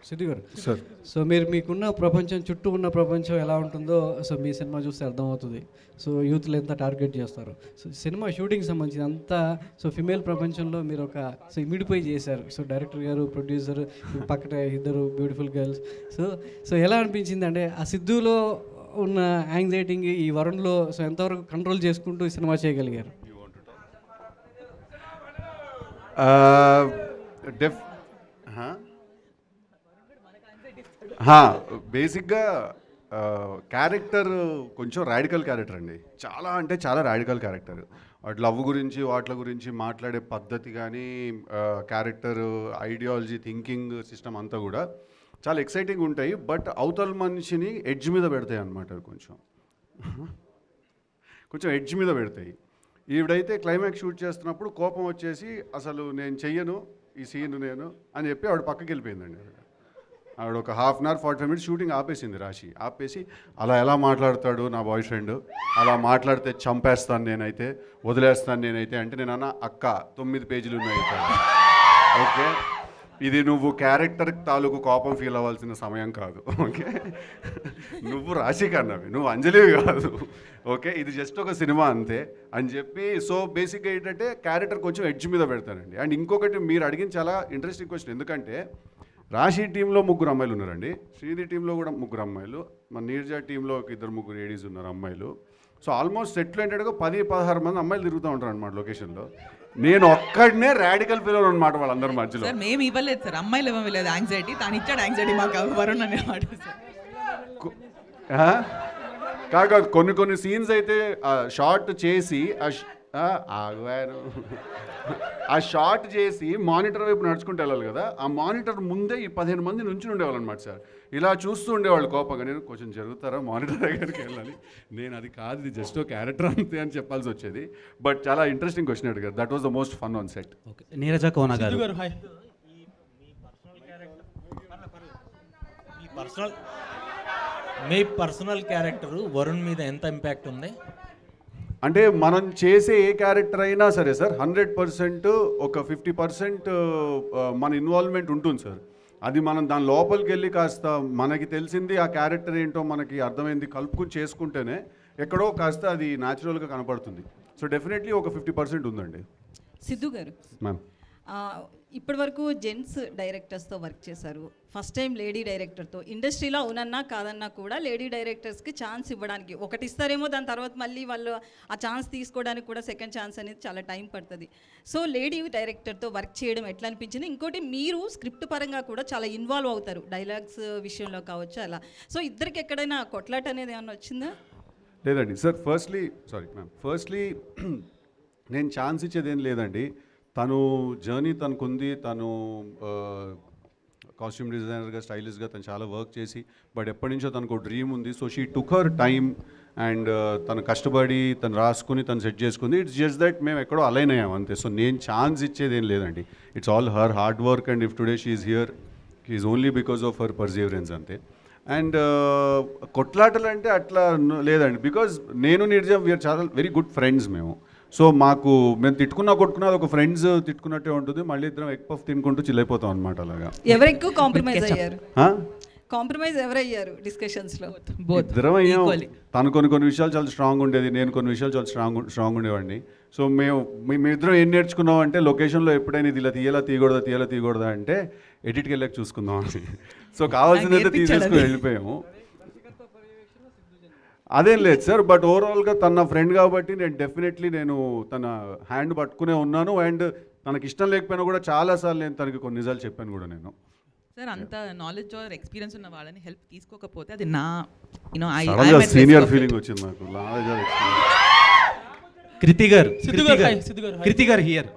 సిద్ధు గారు sir so మీరు మీకున్న ప్రపంచం చుట్టూ ఉన్న ప్రపంచం ఎలా ఉంటుందో సో మీ సినిమా చూస్తే అర్థమవుతుంది. సో యూత్లు ఎంత టార్గెట్ చేస్తారు. సో సినిమా షూటింగ్ సంబంధించి అంతా సో ఫిమేల్ ప్రపంచంలో మీరు ఒక సో ఇమిడిపోయి చేశారు. సో డైరెక్టర్ గారు, ప్రొడ్యూసర్, పక్కన ఇద్దరు బ్యూటిఫుల్ గర్ల్స్. సో సో ఎలా అనిపించింది అంటే ఆ సిద్ధులో ఉన్న యాంగ్జైటింగ్ ఈ వరుణ్లో సో ఎంతవరకు కంట్రోల్ చేసుకుంటూ ఈ సినిమా చేయగలిగారు? బేసిక్గా క్యారెక్టర్ కొంచెం రాడికల్ క్యారెక్టర్ అండి. చాలా అంటే చాలా రాడికల్ క్యారెక్టర్. వాటి లవ్ గురించి వాటి గురించి మాట్లాడే పద్ధతి కానీ క్యారెక్టర్ ఐడియాలజీ థింకింగ్ సిస్టమ్ అంతా కూడా చాలా ఎక్సైటింగ్ ఉంటాయి. బట్ అవతల మనిషిని ఎడ్జ్ మీద పెడతాయి అన్నమాట. కొంచెం ఎడ్జ్ మీద పెడతాయి. ఈవిడైతే క్లైమాక్స్ షూట్ చేస్తున్నప్పుడు కోపం వచ్చేసి అసలు నేను చెయ్యను ఈ సీన్ నేను అని చెప్పి ఆవిడ పక్కకి వెళ్ళిపోయిందండి. ఆవిడ ఒక half an hour 45 minutes shooting ఆపేసింది. ఆపేసి అలా ఎలా మాట్లాడతాడు నా బాయ్ ఫ్రెండ్, అలా మాట్లాడితే చంపేస్తాను నేనైతే, వదిలేస్తాను నేనైతే అంటే నేను అన్న అక్క 9 పేజీలు ఉన్నాయి ఓకే, ఇది నువ్వు క్యారెక్టర్ తాలూకు కోపం ఫీల్ అవ్వాల్సిన సమయం కాదు. ఓకే, నువ్వు రాశి కన్నవి, నువ్వు అంజలివి కాదు. ఓకే, ఇది జస్ట్ ఒక సినిమా అంతే అని చెప్పి. సో బేసిక్గా ఏంటంటే క్యారెక్టర్ కొంచెం ఎడ్జ్ మీద పెడతానండి. అండ్ ఇంకొకటి మీరు అడిగిన చాలా ఇంట్రెస్టింగ్ క్వశ్చన్. ఎందుకంటే రాశి టీంలో 3 అమ్మాయిలు ఉన్నారండి, శ్రీది టీంలో కూడా 3 అమ్మాయిలు, మన నీర్జా టీంలో ఒక 2-3 లేడీస్ ఉన్నారు అమ్మాయిలు. సో ఆల్మోస్ట్ సెట్లు ఏంటంటే 10-16 మంది అమ్మాయిలు తిరుగుతూ ఉంటారు అనమాట లొకేషన్లో. నేను ఒక్కడనే రాడికల్ పిల్లలు అనమాట వాళ్ళందరి మధ్యలో. సార్ మేము ఇవ్వలేదు సార్, అమ్మాయిలు ఇవ్వలేదు యాంగ్జైటీ, తాను ఇచ్చాడు యాంగ్జైటీ మాకు వరుణ్ అనేవాడు సార్. కాక కొన్ని సీన్స్ అయితే షార్ట్ చేసి ఆగారు, ఆ షార్ట్ చేసి మానిటర్ వైపు నడుచుకుంటూ వెళ్ళాలి కదా, ఆ మానిటర్ ముందే ఈ 15 మంది నుంచి ఉండేవాళ్ళు అనమాట సార్. ఇలా చూస్తూ ఉండేవాళ్ళు కోపంగా. నేను కొంచెం జరుగుతారా మానిటర్ దగ్గరికి వెళ్ళాలి, నేను అది కాదు ఇది జస్ట్ క్యారెక్టర్ అంతే అని చెప్పాల్సి వచ్చేది. బట్ చాలా ఇంట్రెస్టింగ్ క్వశ్చన్ అడిగారు. That was the most fun on set. Neeraja Kona garu, మీ పర్సనల్ క్యారెక్టర్ వరుణ్ మీద ఎంత ఇంపాక్ట్ ఉంది? అంటే మనం చేసే ఏ క్యారెక్టర్ అయినా సరే సార్ 100% ఒక 50% మన ఇన్వాల్వ్మెంట్ ఉంటుంది సార్. అది మనం దాని లోపలికి వెళ్ళి కాస్త మనకి తెలిసింది ఆ క్యారెక్టర్ ఏంటో మనకి అర్థమైంది కలుపుకుని చేసుకుంటేనే ఎక్కడో కాస్త అది న్యాచురల్గా కనపడుతుంది. సో డెఫినెట్లీ ఒక 50% ఉందండి. సిద్ధు గారు, మ్యామ్ ఇప్పటి వరకు జెంట్స్ డైరెక్టర్స్తో వర్క్ చేశారు, ఫస్ట్ టైం లేడీ డైరెక్టర్తో. ఇండస్ట్రీలో అవునన్నా కాదన్నా కూడా లేడీ డైరెక్టర్స్కి ఛాన్స్ ఇవ్వడానికి ఒకటి ఇస్తారేమో, దాని తర్వాత మళ్ళీ వాళ్ళు ఆ ఛాన్స్ తీసుకోవడానికి కూడా సెకండ్ ఛాన్స్ అనేది చాలా టైం పడుతుంది. సో లేడీ డైరెక్టర్తో వర్క్ చేయడం ఎట్లా అనిపించింది? ఇంకోటి మీరు స్క్రిప్ట్ పరంగా కూడా చాలా ఇన్వాల్వ్ అవుతారు, డైలాగ్స్ విషయంలో కావచ్చు అలా. సో ఇద్దరికి ఎక్కడైనా కొట్లాట అనేది ఏమన్నా వచ్చిందా? లేదండి సార్. ఫస్ట్లీ నేను ఛాన్స్ ఇచ్చేది ఏం లేదండి. తను జర్నీ తనకుంది, తను కాస్ట్యూమ్ డిజైనర్గా స్టైలిష్గా తను చాలా వర్క్ చేసి, బట్ ఎప్పటి నుంచో తనకు డ్రీమ్ ఉంది. So she took her time and తను కష్టపడి తను రాసుకుని తను సెట్ చేసుకుంది. ఇట్స్ జస్ట్ దట్ మేము ఎక్కడో అలైన్ అయ్యాం అంతే. సో నేను ఛాన్స్ ఇచ్చేది ఏం లేదండి. It's all her hard work and if today she is here is only because of her Perseverance అంతే. అండ్ కొట్లాటలు అంటే అట్లా లేదండి. బికాజ్ నేను నిర్జా వీఆర్ చాలా వెరీ గుడ్ ఫ్రెండ్స్ మేము. సో మేము కొట్టుకున్నా అది ఒక ఫ్రెండ్స్ తిట్టుకున్నట్టే ఉంటుంది. మళ్ళీ ఇద్దరం ఎగ్ పఫ్ తినుకుంటూ చిల్లైపోతాం అనమాట. అలాగా ఎవరు ఎక్కువ కాంప్రమైజ్ అయ్యారు? కాంప్రమైజ్ ఎవరయ్యారు డిస్కషన్స్లో? ఇద్దరం అయ్యాం. తను కొన్ని విషయాలు చాలా స్ట్రాంగ్ ఉండేది, నేను కొన్ని విషయాలు చాలా స్ట్రాంగ్ ఉండేవాడిని. సో మేమిద్దరం ఏం నేర్చుకున్నాం అంటే లొకేషన్లో ఎప్పుడైనా ఇది ఇలా తీయకూడదా అంటే ఎడిట్కి వెళ్ళాక చూసుకుందాం అని. సో కావాల్సిందైతే తీసేసుకుని వెళ్ళిపోయాము. అదేం లేదు సార్. బట్ ఓవరాల్గా తన ఫ్రెండ్ కాబట్టి నేను డెఫినెట్లీ తన హ్యాండ్ పట్టుకునే ఉన్నాను. అండ్ తనకి ఇష్టం లేకపోయినా కూడా చాలాసార్లు నేను తనకి కొన్ని నిజాలు చెప్పాను కూడా నేను. సార్ అంత నాలెడ్జ్ ఆర్ ఎక్స్పీరియన్స్ ఉన్న వాళ్ళని హెల్ప్ తీసుకోకపోతే అది నా సీనియర్ ఫీలింగ్ వచ్చింది నాకు. కృతి గారు హియర్.